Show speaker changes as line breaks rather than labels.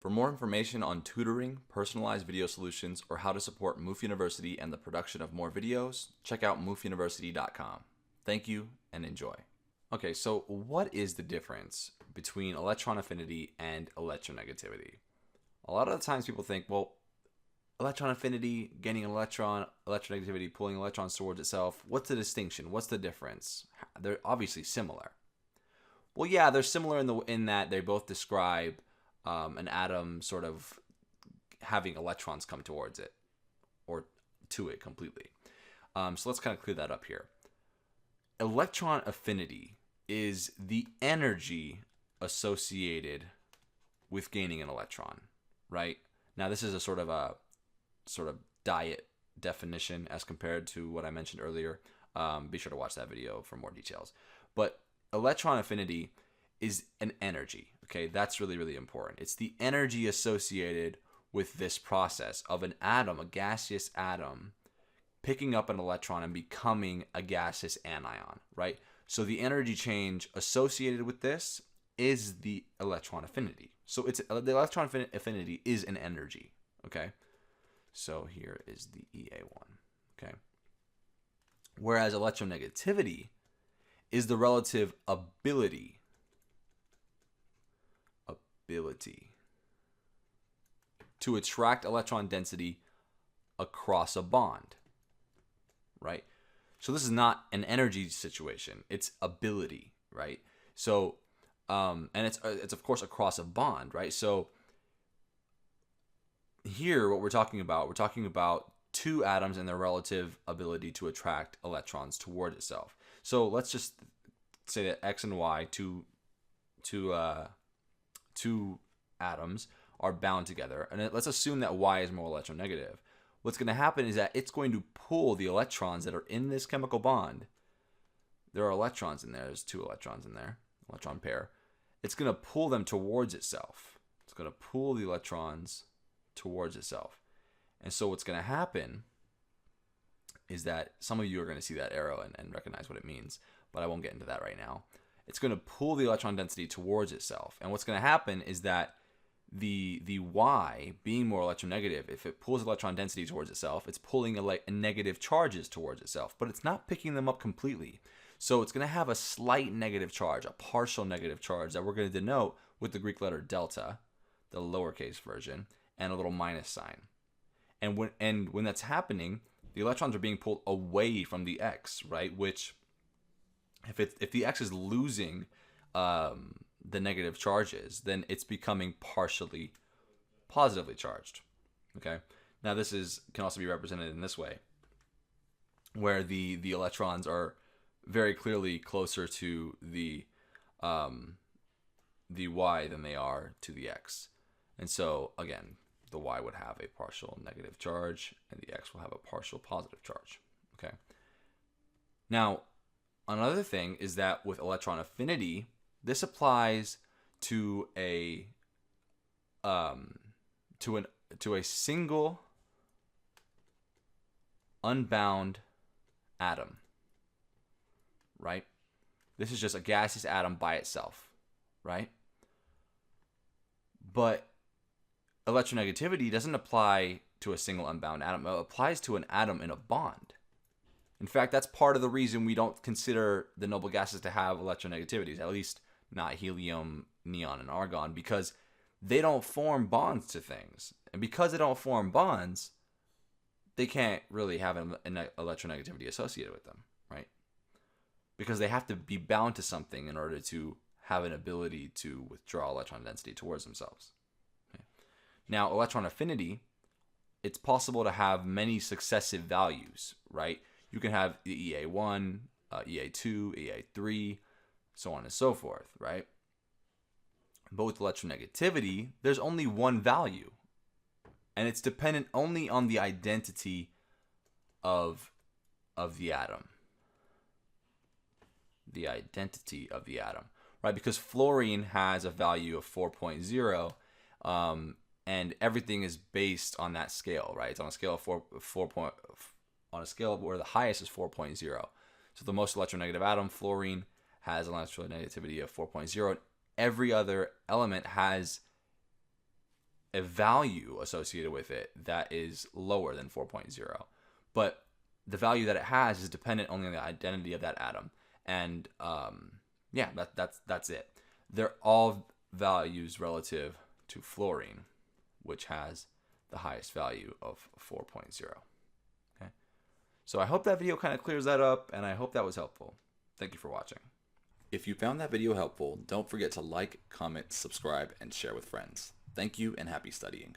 For more information on tutoring, personalized video solutions, or how to support Moof University and the production of more videos, check out moofuniversity.com. Thank you and enjoy. Okay, so what is the difference between electron affinity and electronegativity? A lot of the times people think, well, electron affinity, gaining an electron, electronegativity, pulling electrons towards itself, what's the distinction? What's the difference? They're obviously similar. Well, yeah, they're similar in that they both describe an atom sort of having electrons come towards it or to it completely. So let's kind of clear that up here. Electron affinity is the energy associated with gaining an electron, right? Now this is a sort of diet definition as compared to what I mentioned earlier. Be sure to watch that video for more details. But electron affinity is an energy. Okay, that's really, really important. It's the energy associated with this process of an atom, a gaseous atom, picking up an electron and becoming a gaseous anion, right? So the energy change associated with this is the electron affinity. So the electron affinity is an energy, okay? So here is the EA1, okay? Whereas electronegativity is the relative ability to attract electron density across a bond, right? So this is not an energy situation, it's ability, right? So and it's of course across a bond, right? So here what we're talking about two atoms and their relative ability to attract electrons toward itself. So let's just say that X and Y, two atoms, are bound together, and let's assume that Y is more electronegative. What's going to happen is that it's going to pull the electrons that are in this chemical bond. There are electrons in there. There's two electrons in there, electron pair. It's going to pull them towards itself. It's going to pull the electrons towards itself. And so what's going to happen is that some of you are going to see that arrow and recognize what it means, but I won't get into that right now. It's going to pull the electron density towards itself. And what's going to happen is that the Y, being more electronegative, if it pulls electron density towards itself, it's pulling negative charges towards itself, but it's not picking them up completely. So it's going to have a slight negative charge, a partial negative charge that we're going to denote with the Greek letter delta, the lowercase version, and a little minus sign. And when that's happening, the electrons are being pulled away from the X, right? Which, if the X is losing the negative charges, then it's becoming partially positively charged. Okay. Now this can also be represented in this way, where the electrons are very clearly closer to the Y than they are to the X. And so again, the Y would have a partial negative charge and the X will have a partial positive charge. Okay. Now, another thing is that with electron affinity, this applies to a single unbound atom, right? This is just a gaseous atom by itself, right? But electronegativity doesn't apply to a single unbound atom. It applies to an atom in a bond. In fact, that's part of the reason we don't consider the noble gases to have electronegativities, at least not helium, neon, and argon, because they don't form bonds to things. And because they don't form bonds, they can't really have an electronegativity associated with them, right? Because they have to be bound to something in order to have an ability to withdraw electron density towards themselves. Okay. Now, electron affinity, it's possible to have many successive values, right? You can have the EA1, EA2, EA3, so on and so forth, right? But with electronegativity, there's only one value. And it's dependent only on the identity of the atom. The identity of the atom, right? Because fluorine has a value of 4.0, and everything is based on that scale, right? It's on a scale of on a scale where the highest is 4.0. So the most electronegative atom, fluorine, has an electronegativity of 4.0. Every other element has a value associated with it that is lower than 4.0. But the value that it has is dependent only on the identity of that atom. And yeah, that's it. They're all values relative to fluorine, which has the highest value of 4.0. Okay. So I hope that video kind of clears that up, and I hope that was helpful. Thank you for watching. If you found that video helpful, don't forget to like, comment, subscribe, and share with friends. Thank you, and happy studying.